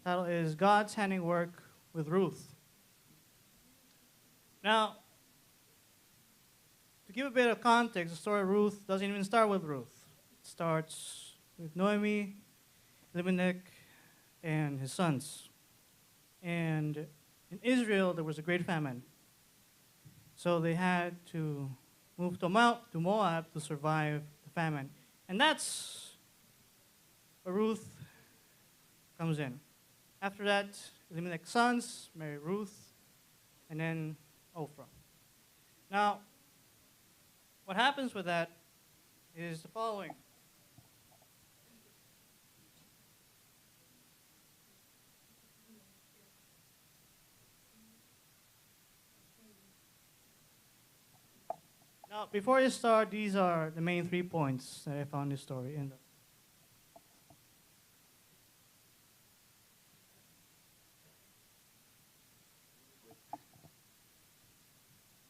Title is God's Handiwork with Ruth. Now, to give a bit of context, the story of Ruth doesn't even start with Ruth. It starts with Noemi, Elimelech, and his sons. And in Israel, there was a great famine. So they had to move to Moab to survive the famine. And that's where Ruth comes in. After that, Elimelech's sons marry Ruth, and then Ophrah. Now, what happens with that is the following. Now, before I start, these are the main 3 points that I found in this story.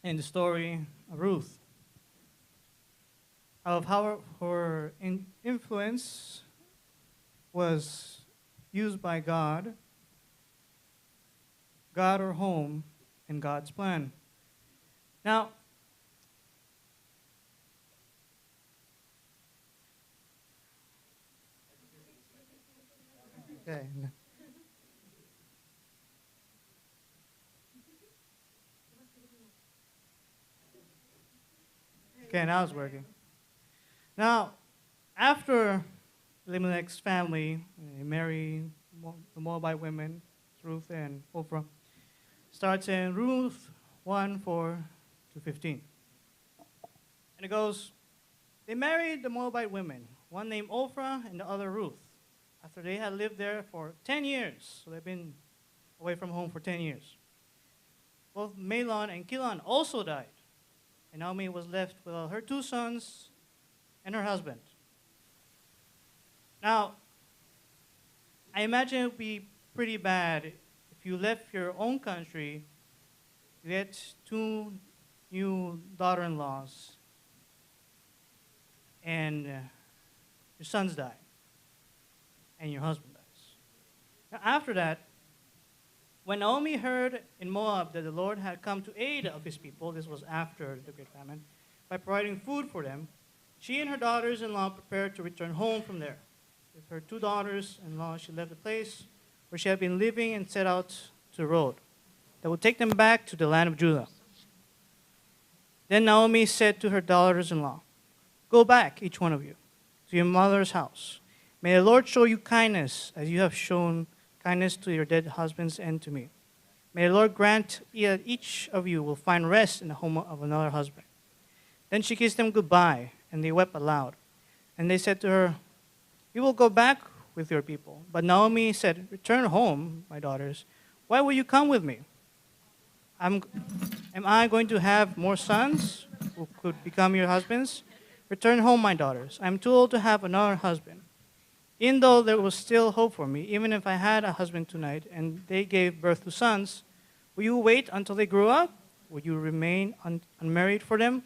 In the story of Ruth, of how her influence was used by God, her home, and God's plan. Now, okay. Okay, now it's working. Now, after Elimelech's family, they marry the Moabite women, Ruth and Ophrah, starts in Ruth 1:4-15. And it goes, they married the Moabite women, one named Ophrah and the other Ruth, after they had lived there for 10 years. So they've been away from home for 10 years. Both Mahlon and Chilion also died. And Naomi was left with her 2 sons and her husband. Now, I imagine it would be pretty bad if you left your own country, you get 2 new daughter-in-laws, and your sons die, and your husband dies. Now, after that, when Naomi heard in Moab that the Lord had come to aid of his people, this was after the great famine, by providing food for them, she and her daughters-in-law prepared to return home from there. With her 2 daughters-in-law, she left the place where she had been living and set out to the road that would take them back to the land of Judah. Then Naomi said to her daughters-in-law, go back, each one of you, to your mother's house. May the Lord show you kindness as you have shown kindness to your dead husbands and to me. May the Lord grant that each of you will find rest in the home of another husband. Then she kissed them goodbye, and they wept aloud. And they said to her, we will go back with your people. But Naomi said, return home, my daughters. Why will you come with me? Am I going to have more sons who could become your husbands? Return home, my daughters. I am too old to have another husband. Even though there was still hope for me, even if I had a husband tonight and they gave birth to sons, will you wait until they grew up? Will you remain unmarried for them?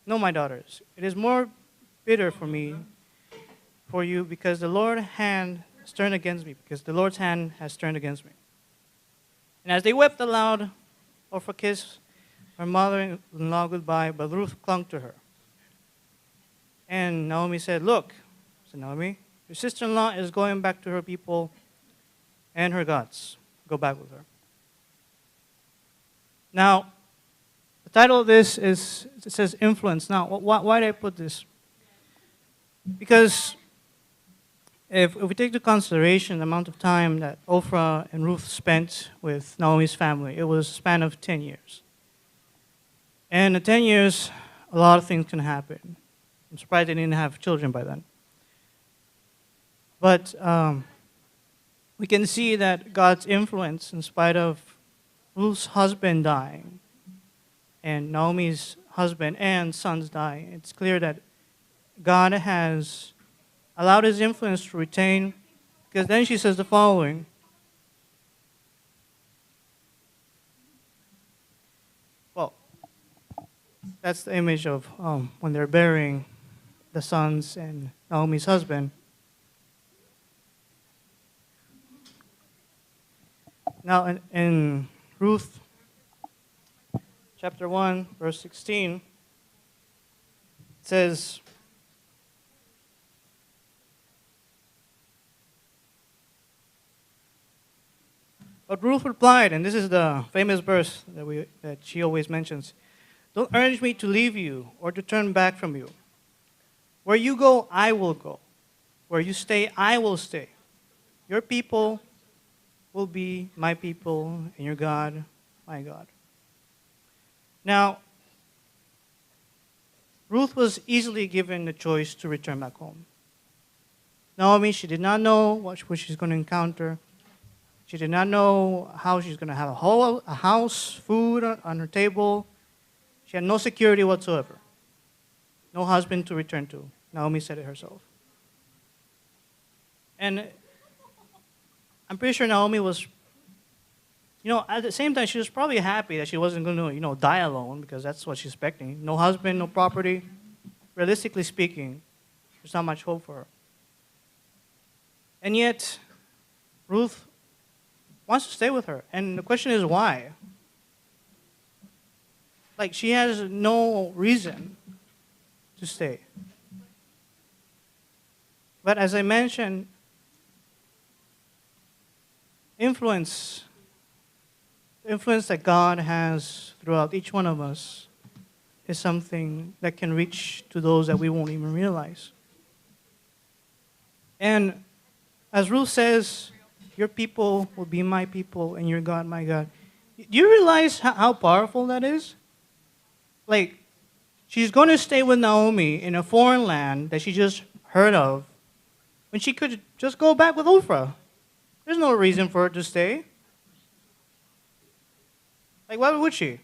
No, my daughters. It is more bitter for me, for you, because the Lord's hand has turned against me, because the Lord's hand has turned against me. And as they wept aloud, Orpah kissed her mother-in-law goodbye, but Ruth clung to her. And Naomi said, look, said Naomi, your sister-in-law is going back to her people and her gods. Go back with her. Now, the title of this is, it says influence. Now, why did I put this? Because if we take into consideration the amount of time that Ophrah and Ruth spent with Naomi's family, it was a span of 10 years. And in 10 years, a lot of things can happen. I'm surprised they didn't have children by then. But we can see that God's influence, in spite of Ruth's husband dying and Naomi's husband and sons dying, it's clear that God has allowed his influence to retain, because then she says the following. Well, that's the image of when they're burying the sons and Naomi's husband. Now, in Ruth chapter 1, verse 16, it says, but Ruth replied, and this is the famous verse that she always mentions, don't urge me to leave you or to turn back from you. Where you go, I will go. Where you stay, I will stay. Your people will be my people, and your God, my God. Now, Ruth was easily given the choice to return back home. Naomi, she did not know what she's going to encounter. She did not know how she's going to have a house, food on her table. She had no security whatsoever. No husband to return to. Naomi said it herself. And I'm pretty sure Naomi was, at the same time, she was probably happy that she wasn't going to, die alone, because that's what she's expecting. No husband, no property. Realistically speaking, there's not much hope for her. And yet, Ruth wants to stay with her. And the question is why? Like, she has no reason to stay. But as I mentioned, the influence that God has throughout each one of us is something that can reach to those that we won't even realize. And as Ruth says, your people will be my people and your God, my God. Do you realize how powerful that is? Like, she's going to stay with Naomi in a foreign land that she just heard of, when she could just go back with Ophrah. There's no reason for her to stay. Like, why would she?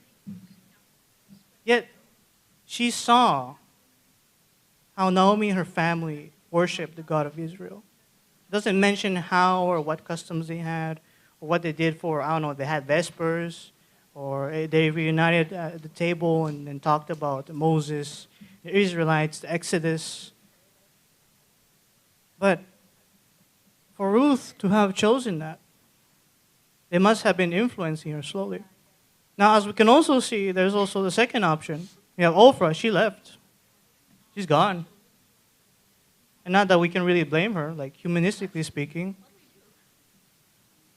Yet, she saw how Naomi and her family worshiped the God of Israel. It doesn't mention how or what customs they had, or what they did for, they had Vespers, or they reunited at the table and talked about Moses, the Israelites, the Exodus. But for Ruth to have chosen that, they must have been influencing her slowly. Now, as we can also see, there's also the second option. You have Ophrah, she left. She's gone. And not that we can really blame her, like humanistically speaking.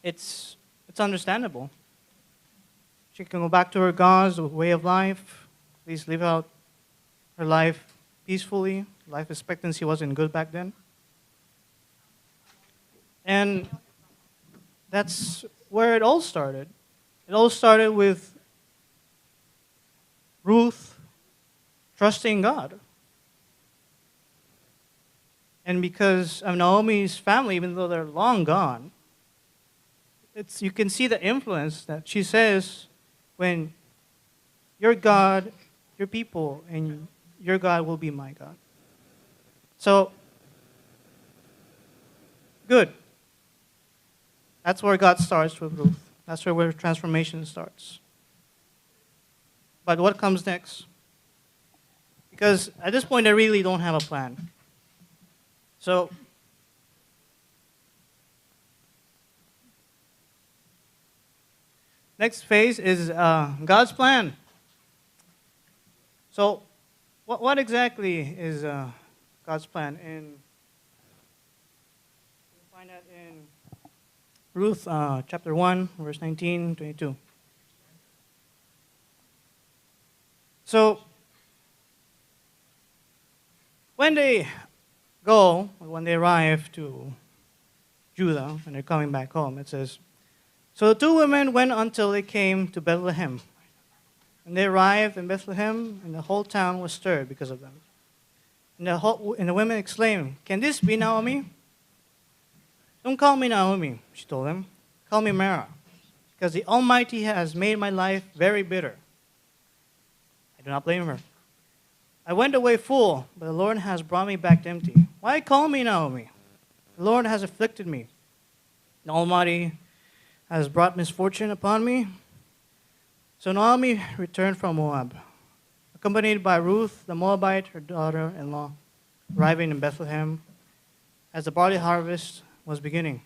It's understandable. She can go back to her God's way of life, at least live out her life peacefully. Life expectancy wasn't good back then. And that's where it all started. It all started with Ruth trusting God. And because of Naomi's family, even though they're long gone, you can see the influence that she says when your God, your people, and your God will be my God. So, good. That's where God starts with Ruth. That's where transformation starts. But what comes next? Because at this point, I really don't have a plan. So, next phase is God's plan. So, what exactly is God's plan? And you find that in Ruth chapter 1, verse 19, 22. So, when they arrive to Judah, and they're coming back home, it says, so the two women went until they came to Bethlehem. And they arrived in Bethlehem, and the whole town was stirred because of them. And the women exclaimed, can this be Naomi? Don't call me Naomi, she told them. Call me Mara, because the Almighty has made my life very bitter. I do not blame her. I went away full, but the Lord has brought me back empty. Why call me Naomi? The Lord has afflicted me. The Almighty has brought misfortune upon me. So Naomi returned from Moab, accompanied by Ruth the Moabite, her daughter-in-law, arriving in Bethlehem as the barley harvest was beginning.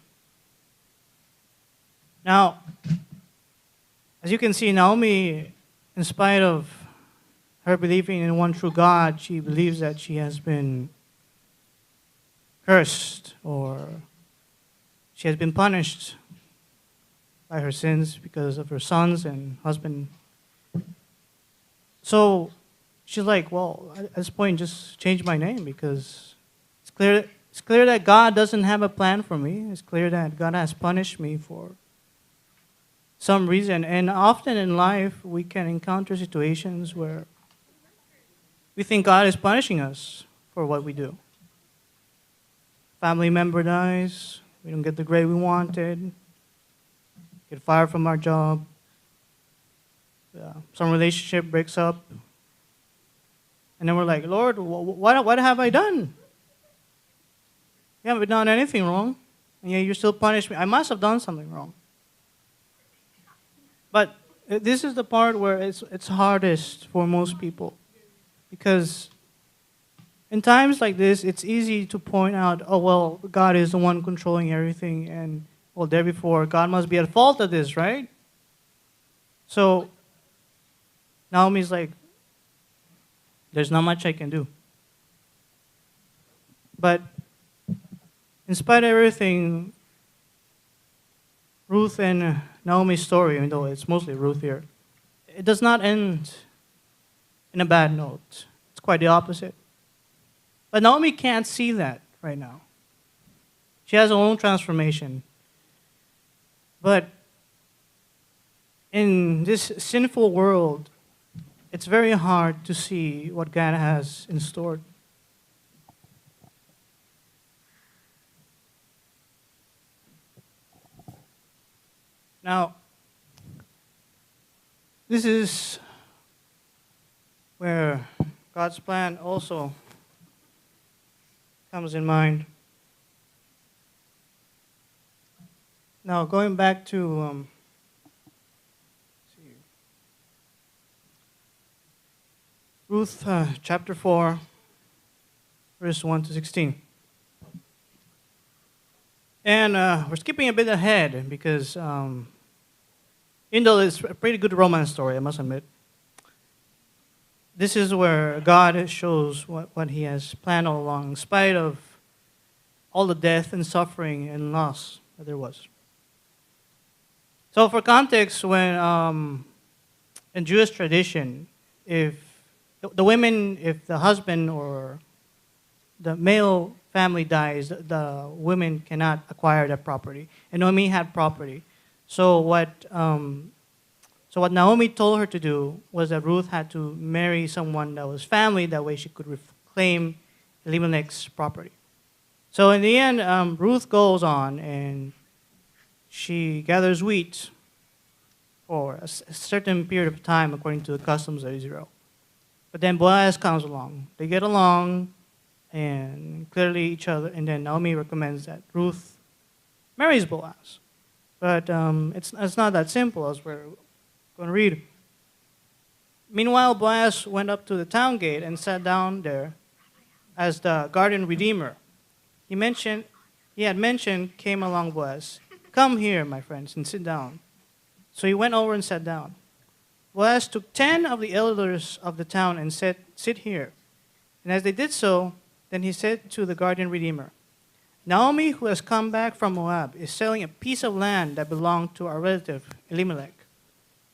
Now, As you can see, Naomi, in spite of her believing in one true God, she believes that she has been cursed or she has been punished by her sins because of her sons and husband. So she's like, well, at this point, just change my name because it's clear that God doesn't have a plan for me. It's clear that God has punished me for some reason. And often in life, we can encounter situations where we think God is punishing us for what we do. Family member dies, we don't get the grade we wanted, get fired from our job, some relationship breaks up, and then we're like, Lord, what have I done? You haven't done anything wrong, and yet you still punish me. I must have done something wrong. But this is the part where it's hardest for most people. Because in times like this, it's easy to point out, oh, well, God is the one controlling everything. And, well, therefore, God must be at fault of this, right? So Naomi's like, there's not much I can do. But in spite of everything, Ruth and Naomi's story, even though it's mostly Ruth here, it does not end in a bad note. It's quite the opposite. But Naomi can't see that right now. She has her own transformation. But in this sinful world, it's very hard to see what God has in store. Now, this is where God's plan also comes in mind. Now, going back to Ruth chapter 4, verse 1 to 16. And we're skipping a bit ahead because even though it's a pretty good romance story, I must admit, this is where God shows what He has planned all along, in spite of all the death and suffering and loss that there was. So for context, when in Jewish tradition, if the husband or the male family dies, the women cannot acquire that property. And Naomi had property. So what Naomi told her to do was that Ruth had to marry someone that was family, that way she could reclaim Elimelech's property. So in the end, Ruth goes on and she gathers wheat for a certain period of time according to the customs of Israel. But then Boaz comes along. They get along and clearly each other, and then Naomi recommends that Ruth marries Boaz. But it's not that simple, as we're going to read. Meanwhile, Boaz went up to the town gate and sat down there as the garden redeemer. He had mentioned, came along Boaz, "Come here, my friends, and sit down." So he went over and sat down. Boaz took 10 of the elders of the town and said, "Sit here." And as they did so, then he said to the garden redeemer, "Naomi, who has come back from Moab, is selling a piece of land that belonged to our relative Elimelech.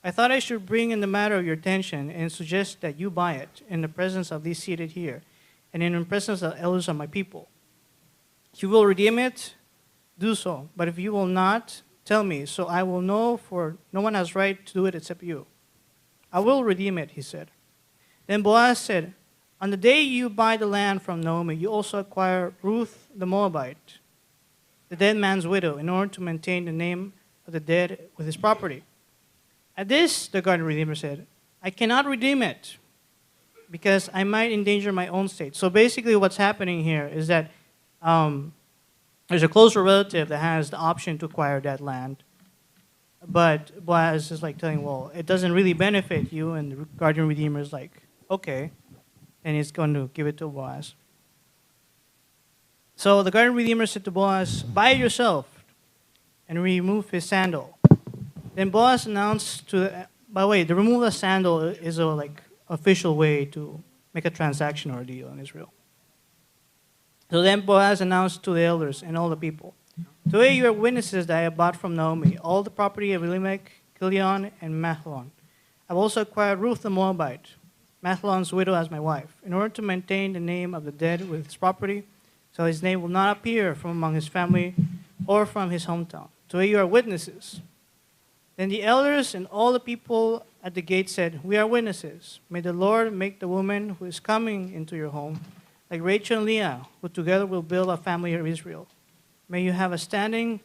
I thought I should bring in the matter of your attention and suggest that you buy it in the presence of these seated here and in the presence of the elders of my people. If you will redeem it, do so. But if you will not, tell me, so I will know, for no one has right to do it except you." "I will redeem it," he said. Then Boaz said, "On the day you buy the land from Naomi, you also acquire Ruth the Moabite, the dead man's widow, in order to maintain the name of the dead with his property." At this, the garden redeemer said, "I cannot redeem it, because I might endanger my own state." So basically what's happening here is that there's a closer relative that has the option to acquire that land. But Boaz is like telling, well, it doesn't really benefit you, and the guardian redeemer is like, okay, and he's going to give it to Boaz. So the guardian redeemer said to Boaz, "Buy it yourself," and remove his sandal. Then Boaz announced by the way, the removal of sandal is a official way to make a transaction or a deal in Israel. So then Boaz announced to the elders and all the people, "Today you are witnesses that I have bought from Naomi all the property of Elimelech, Kilion, and Mahlon. I've also acquired Ruth the Moabite, Mahlon's widow, as my wife, in order to maintain the name of the dead with his property, so his name will not appear from among his family or from his hometown. Today you are witnesses." Then the elders and all the people at the gate said, "We are witnesses. May the Lord make the woman who is coming into your home like Rachel and Leah, who together will build a family of Israel. May you have a standing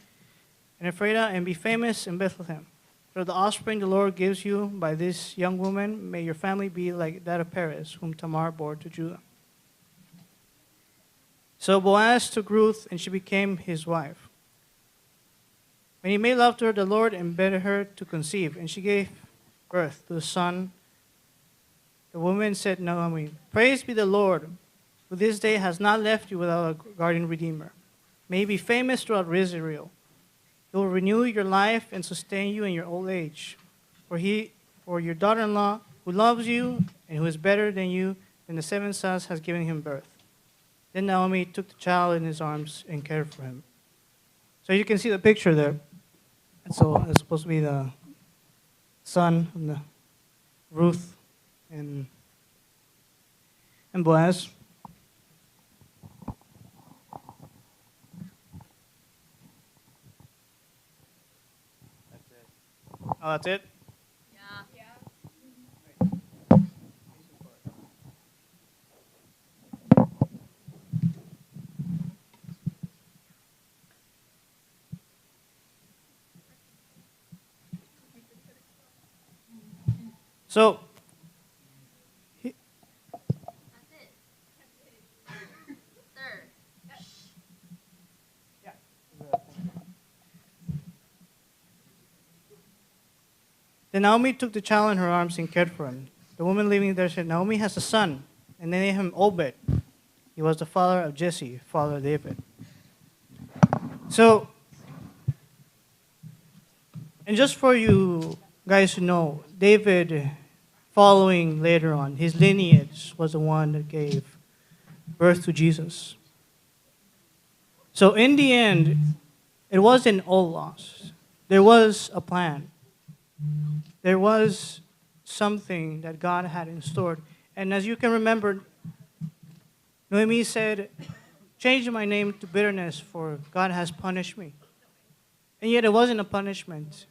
in Ephrathah and be famous in Bethlehem. For the offspring the Lord gives you by this young woman, may your family be like that of Perez, whom Tamar bore to Judah." So Boaz took Ruth, and she became his wife. When he made love to her, the Lord embedded her to conceive, and she gave birth to a son. The woman said to Naomi, "Praise be the Lord, who this day has not left you without a guardian redeemer. May he be famous throughout Israel. He will renew your life and sustain you in your old age. For your daughter-in-law, who loves you and who is better than you than the 7 sons, has given him birth." Then Naomi took the child in his arms and cared for him. So you can see the picture there. And so it's supposed to be the son of the Ruth and Boaz. That's it. Oh, that's it? So, That's it. Third. then Naomi took the child in her arms and cared for him. The woman living there said, "Naomi has a son," and they named him Obed. He was the father of Jesse, father of David. So, and just for you guys to know, David, following later on, his lineage was the one that gave birth to Jesus. So in the end, it wasn't all lost. There was a plan. There was something that God had in store. And as you can remember, Noemi said, "Change my name to bitterness, for God has punished me." And yet it wasn't a punishment.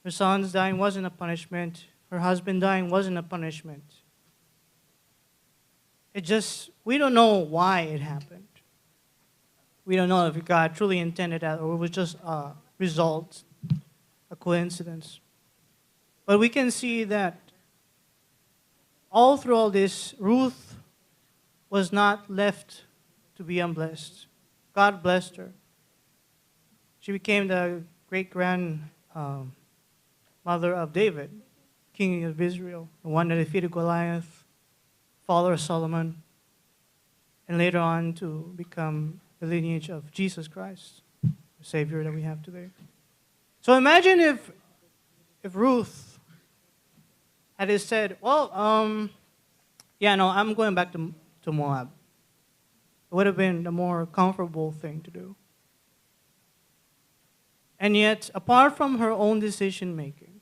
Her sons dying wasn't a punishment. Her husband dying wasn't a punishment. We don't know why it happened. We don't know if God truly intended that or it was just a result, a coincidence. But we can see that all through all this, Ruth was not left to be unblessed. God blessed her. She became the great-grandmother of David, king of Israel, the one that defeated Goliath, father of Solomon, and later on to become the lineage of Jesus Christ, the Savior that we have today. So imagine if Ruth had said, "Well, I'm going back to Moab." It would have been the more comfortable thing to do. And yet, apart from her own decision making,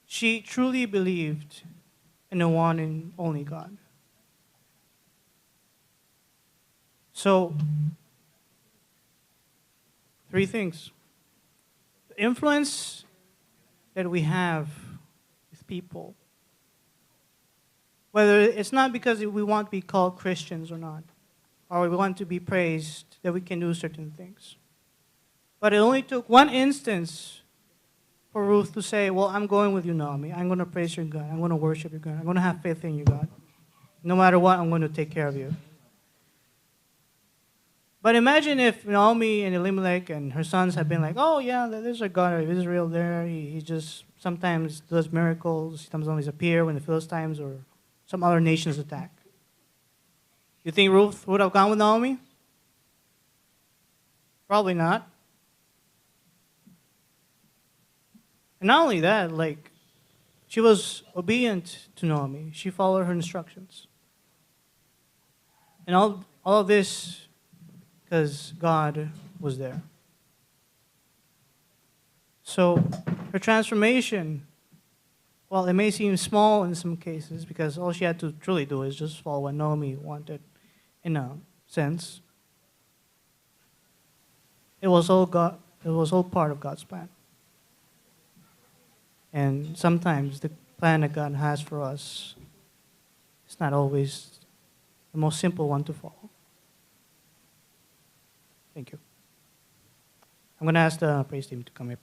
she truly believed in the one and only God. So, 3 things. The influence that we have with people, whether it's not because we want to be called Christians or not, or we want to be praised that we can do certain things. But it only took one instance for Ruth to say, "Well, I'm going with you, Naomi. I'm going to praise your God. I'm going to worship your God. I'm going to have faith in you, God. No matter what, I'm going to take care of you." But imagine if Naomi and Elimelech and her sons had been like, "Oh, yeah, there's a God of Israel there. He just sometimes does miracles. Sometimes appear when the Philistines or some other nations attack." You think Ruth would have gone with Naomi? Probably not. And not only that, like, she was obedient to Naomi. She followed her instructions. And all of this because God was there. So her transformation, well, it may seem small in some cases because all she had to truly do is just follow what Naomi wanted in a sense. It was all God. It was all part of God's plan. And sometimes the plan that God has for us is not always the most simple one to follow. Thank you. I'm going to ask the praise team to come up.